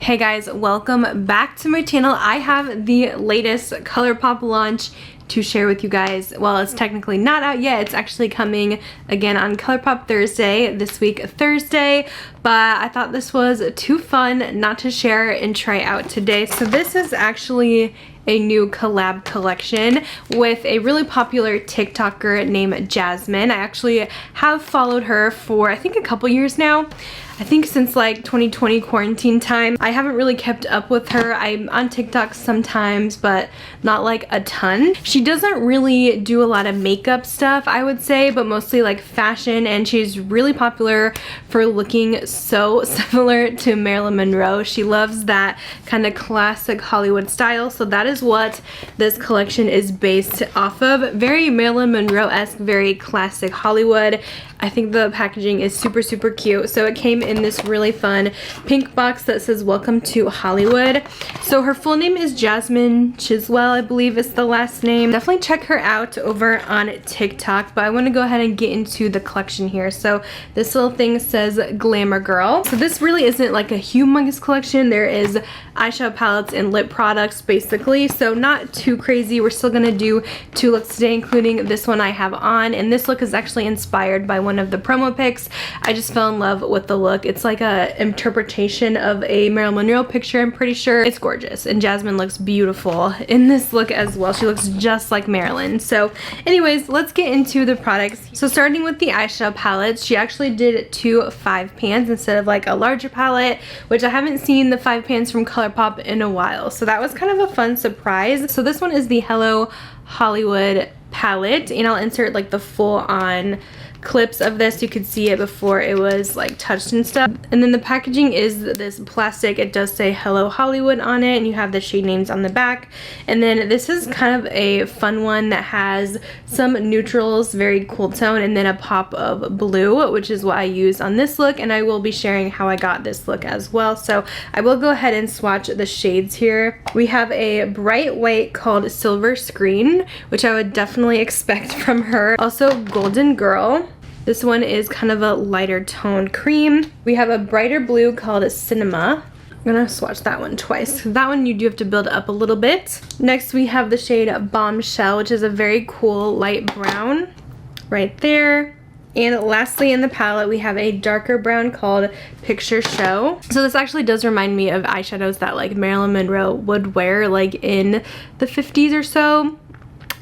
Hey guys, welcome back to my channel. I have the latest Colourpop launch to share with you guys. Well, it's technically not out yet. It's actually coming again on Colourpop Thursday, this week Thursday, but I thought this was too fun not to share and try out today. So this is actually a new collab collection with a really popular TikToker named Jasmine. I actually have followed her for I think a couple years now. I think since like 2020 quarantine time. I haven't really kept up with her. I'm on TikTok sometimes, but not like a ton. She doesn't really do a lot of makeup stuff, I would say, but mostly like fashion, and she's really popular for looking so similar to Marilyn Monroe. She loves that kind of classic Hollywood style, so that is what this collection is based off of. Very Marilyn Monroe-esque, very classic Hollywood. I think the packaging is super, super cute. So it came in this really fun pink box that says welcome to Hollywood. So her full name is Jasmine Chiswell, I believe is the last name. Definitely check her out over on TikTok, but I want to go ahead and get into the collection here. So this little thing says Glamour Girl. So this really isn't like a humongous collection. There is eyeshadow palettes and lip products basically, so not too crazy. We're still gonna do 2 looks today, including this one I have on, and this look is actually inspired by one of the promo pics. I just fell in love with the look. It's like a interpretation of a Marilyn Monroe picture, I'm pretty sure. It's gorgeous, and Jasmine looks beautiful in this look as well. She looks just like Marilyn. So anyways, let's get into the products. So starting with the eyeshadow palettes, she actually did 2 5 pans instead of like a larger palette, which I haven't seen the 5 pans from Colourpop in a while, so that was kind of a fun surprise. So this one is the Hello Hollywood palette, and I'll insert like the full on clips of this. You could see it before it was like touched and stuff. And then the packaging is this plastic. It does say Hello Hollywood on it, and you have the shade names on the back. And then this is kind of a fun one that has some neutrals, very cool tone, and then a pop of blue, which is what I use on this look, and I will be sharing how I got this look as well. So I will go ahead and swatch the shades here. We have a bright white called Silver Screen, which I would definitely expect from her. Also Golden Girl. This one is kind of a lighter toned cream. We have a brighter blue called Cinema. I'm gonna swatch that one twice. That one you do have to build up a little bit. Next we have the shade Bombshell, which is a very cool light brown right there. And lastly in the palette we have a darker brown called Picture Show. So this actually does remind me of eyeshadows that like Marilyn Monroe would wear like in the 50s or so.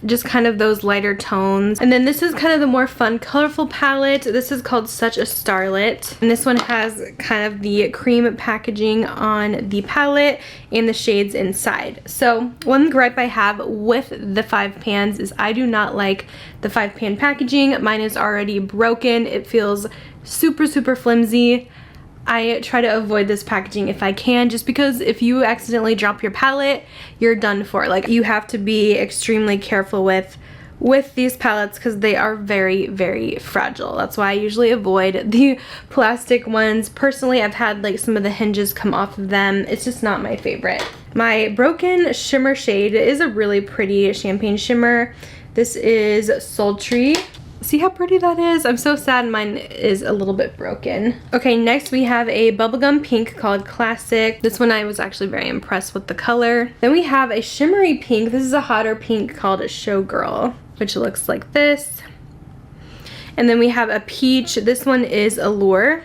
Just kind of those lighter tones. And then this is kind of the more fun, colorful palette. This is called Such a Starlet. And this one has kind of the cream packaging on the palette and the shades inside. So one gripe I have with the 5 pans is I do not like the 5 pan packaging. Mine is already broken. It feels super, super flimsy. I try to avoid this packaging if I can, just because if you accidentally drop your palette, you're done for. Like, you have to be extremely careful with these palettes because they are very, very fragile. That's why I usually avoid the plastic ones. Personally, I've had like some of the hinges come off of them. It's just not my favorite. My broken shimmer shade is a really pretty champagne shimmer. This is Sultry. See how pretty that is? I'm so sad mine is a little bit broken. Okay, next we have a bubblegum pink called Classic. This one I was actually very impressed with the color. Then we have a shimmery pink. This is a hotter pink called Showgirl, which looks like this. And then we have a peach. This one is Allure.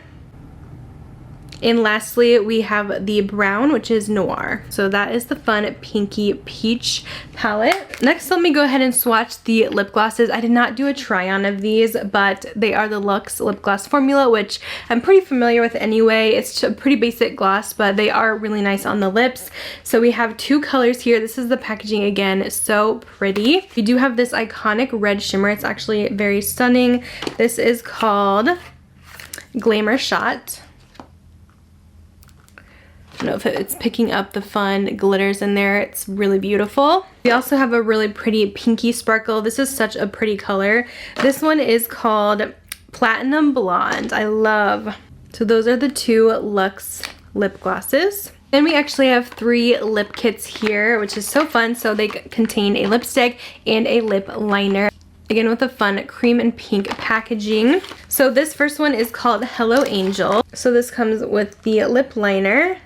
And lastly, we have the brown, which is Noir. So that is the fun pinky peach palette. Next, let me go ahead and swatch the lip glosses. I did not do a try on of these, but they are the Lux Lip Gloss formula, which I'm pretty familiar with anyway. It's a pretty basic gloss, but they are really nice on the lips. So we have 2 colors here. This is the packaging again, so pretty. We do have this iconic red shimmer. It's actually very stunning. This is called Glamour Shot. I don't know if it's picking up the fun glitters in there. It's really beautiful. We also have a really pretty pinky sparkle. This is such a pretty color. This one is called Platinum Blonde. I love. So those are the 2 Lux lip glosses. Then we actually have 3 lip kits here, which is so fun. So they contain a lipstick and a lip liner. Again, with a fun cream and pink packaging. So this first one is called Hello Angel. So this comes with the lip liner.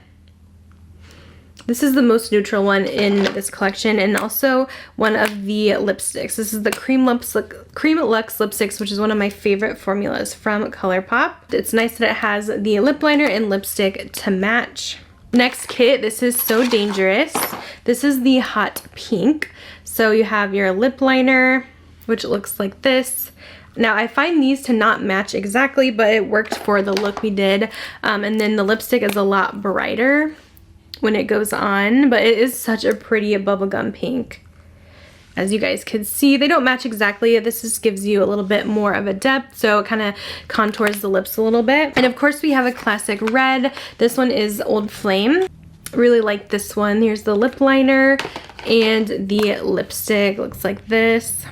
This is the most neutral one in this collection, and also one of the lipsticks. This is the Cream Lux lipsticks, which is one of my favorite formulas from Colourpop. It's nice that it has the lip liner and lipstick to match. Next kit, this is So Dangerous. This is the hot pink. So you have your lip liner, which looks like this. Now I find these to not match exactly, but it worked for the look we did. And then the lipstick is a lot brighter when it goes on, but it is such a pretty bubblegum pink. As you guys can see, they don't match exactly. This just gives you a little bit more of a depth, so it kind of contours the lips a little bit. And of course we have a classic red. This one is Old Flame. Really like this one. Here's the lip liner and the lipstick. Looks like this.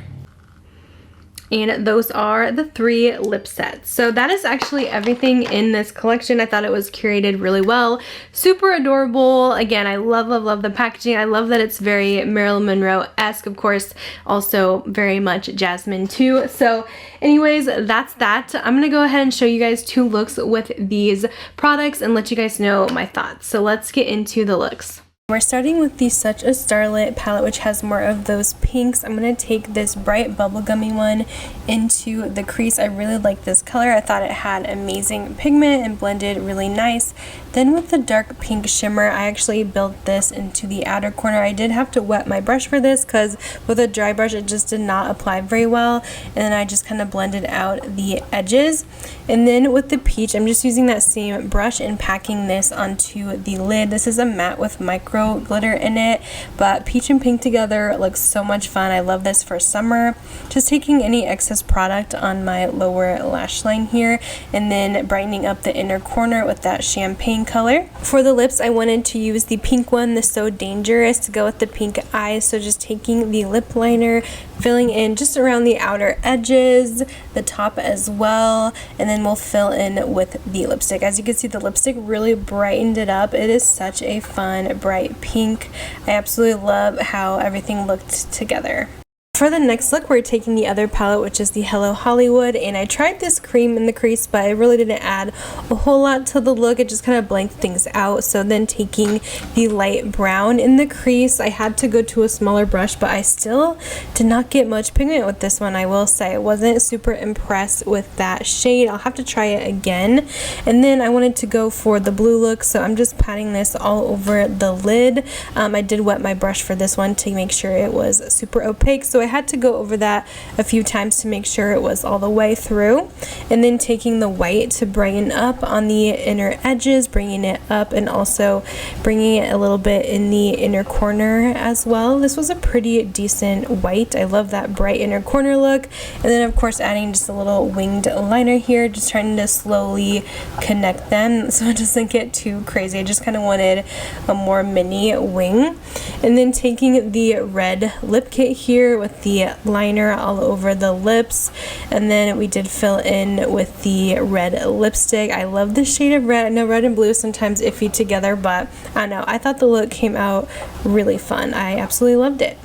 And those are the 3 lip sets. So that is actually everything in this collection. I thought it was curated really well. Super adorable. Again, I love, love, love the packaging. I love that it's very Marilyn Monroe-esque. Of course, also very much Jasmine too. So anyways, that's that. I'm gonna go ahead and show you guys 2 looks with these products and let you guys know my thoughts. So let's get into the looks. We're starting with the Such a Starlet palette, which has more of those pinks. I'm going to take this bright bubblegummy one into the crease. I really like this color. I thought it had amazing pigment and blended really nice. Then with the dark pink shimmer, I actually built this into the outer corner. I did have to wet my brush for this because with a dry brush it just did not apply very well. And then I just kind of blended out the edges. And then with the peach, I'm just using that same brush and packing this onto the lid. This is a matte with micro glitter in it, but peach and pink together looks so much fun. I love this for summer. Just taking any excess product on my lower lash line here and then brightening up the inner corner with that champagne color. For the lips, I wanted to use the pink one, the So Dangerous, to go with the pink eyes. So just taking the lip liner, filling in just around the outer edges, the top as well, and then we'll fill in with the lipstick. As you can see, the lipstick really brightened it up. It is such a fun bright pink. I absolutely love how everything looked together. For the next look, we're taking the other palette, which is the Hello Hollywood, and I tried this cream in the crease, but it really didn't add a whole lot to the look. It just kind of blanked things out. So then taking the light brown in the crease, I had to go to a smaller brush, but I still did not get much pigment with this one. I will say I wasn't super impressed with that shade. I'll have to try it again. And then I wanted to go for the blue look, so I'm just patting this all over the lid. I did wet my brush for this one to make sure it was super opaque, so I had to go over that a few times to make sure it was all the way through. And then taking the white to brighten up on the inner edges, bringing it up and also bringing it a little bit in the inner corner as well. This was a pretty decent white. I love that bright inner corner look. And then of course adding just a little winged liner here, just trying to slowly connect them so it doesn't get too crazy. I just kind of wanted a more mini wing. And then taking the red lip kit here with the liner all over the lips, and then we did fill in with the red lipstick. I love this shade of red. I know red and blue is sometimes iffy together, but I don't know, I thought the look came out really fun. I absolutely loved it.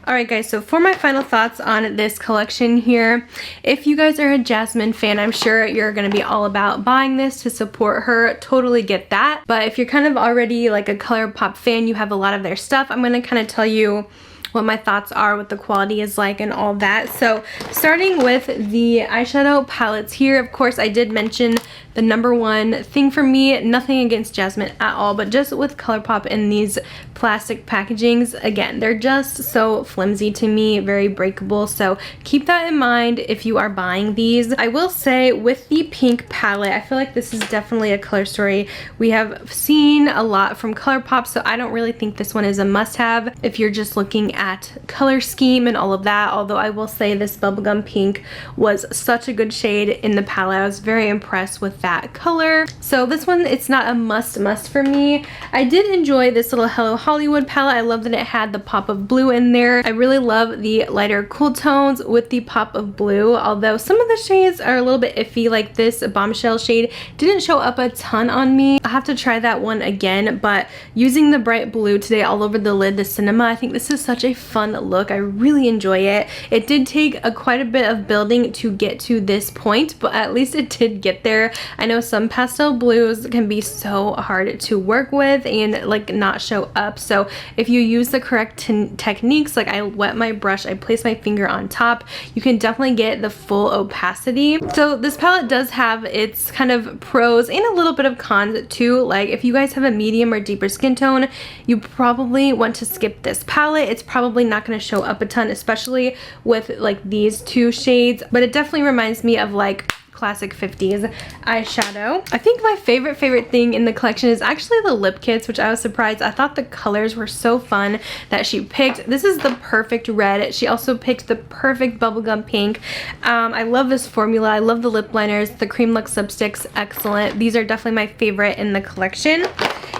Alright guys, so for my final thoughts on this collection here, if you guys are a Jasmine fan, I'm sure you're going to be all about buying this to support her. Totally get that. But if you're kind of already like a Colourpop fan, you have a lot of their stuff, I'm going to kind of tell you what my thoughts are, what the quality is like and all that. So starting with the eyeshadow palettes here, of course I did mention the #1 thing for me, nothing against Jasmine at all, but just with Colourpop in these plastic packagings, again, they're just so flimsy to me, very breakable, so keep that in mind if you are buying these. I will say with the pink palette, I feel like this is definitely a color story we have seen a lot from Colourpop, so I don't really think this one is a must-have if you're just looking at color scheme and all of that, although I will say this bubblegum pink was such a good shade in the palette. I was very impressed with that color. So this one, it's not a must for me. I did enjoy this little Hello Hollywood palette. I love that it had the pop of blue in there. I really love the lighter cool tones with the pop of blue, although some of the shades are a little bit iffy, like this bombshell shade didn't show up a ton on me. I'll have to try that one again, but using the bright blue today all over the lid, the cinema, I think this is such a really fun look. I really enjoy it. It did take quite a bit of building to get to this point, but at least it did get there. I know some pastel blues can be so hard to work with and like not show up. So if you use the correct techniques, like I wet my brush, I place my finger on top, you can definitely get the full opacity. So this palette does have its kind of pros and a little bit of cons too. Like if you guys have a medium or deeper skin tone, you probably want to skip this palette. It's probably not going to show up a ton, especially with like these two shades, but it definitely reminds me of like classic 50s eyeshadow. I think my favorite thing in the collection is actually the lip kits, which I was surprised. I thought the colors were so fun that she picked. This is the perfect red. She also picked the perfect bubblegum pink. I love this formula. I love the lip liners. The cream Lux lipsticks, excellent. These are definitely my favorite in the collection.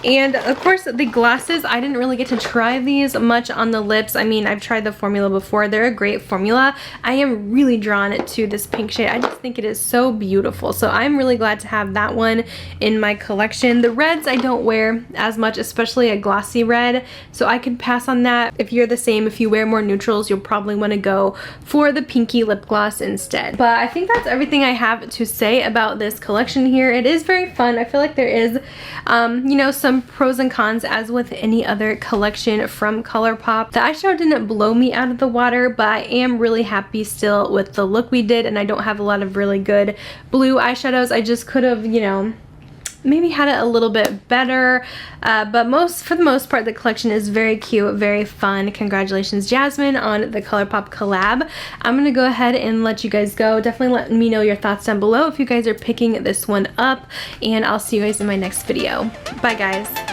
And of course the glosses, I didn't really get to try these much on the lips. I mean, I've tried the formula before. They're a great formula. I am really drawn to this pink shade. I just think it is so beautiful. So I'm really glad to have that one in my collection. The reds I don't wear as much, especially a glossy red. So I can pass on that. If you're the same, if you wear more neutrals, you'll probably want to go for the pinky lip gloss instead. But I think that's everything I have to say about this collection here. It is very fun. I feel like there is, you know, some pros and cons as with any other collection from Colourpop. The eyeshadow didn't blow me out of the water, but I am really happy still with the look we did, and I don't have a lot of really good blue eyeshadows. I just could have, you know, maybe had it a little bit better, but for the most part the collection is very cute, very fun. Congratulations Jasmine on the Colourpop collab. I'm gonna go ahead and let you guys go. Definitely let me know your thoughts down below if you guys are picking this one up, and I'll see you guys in my next video. Bye guys.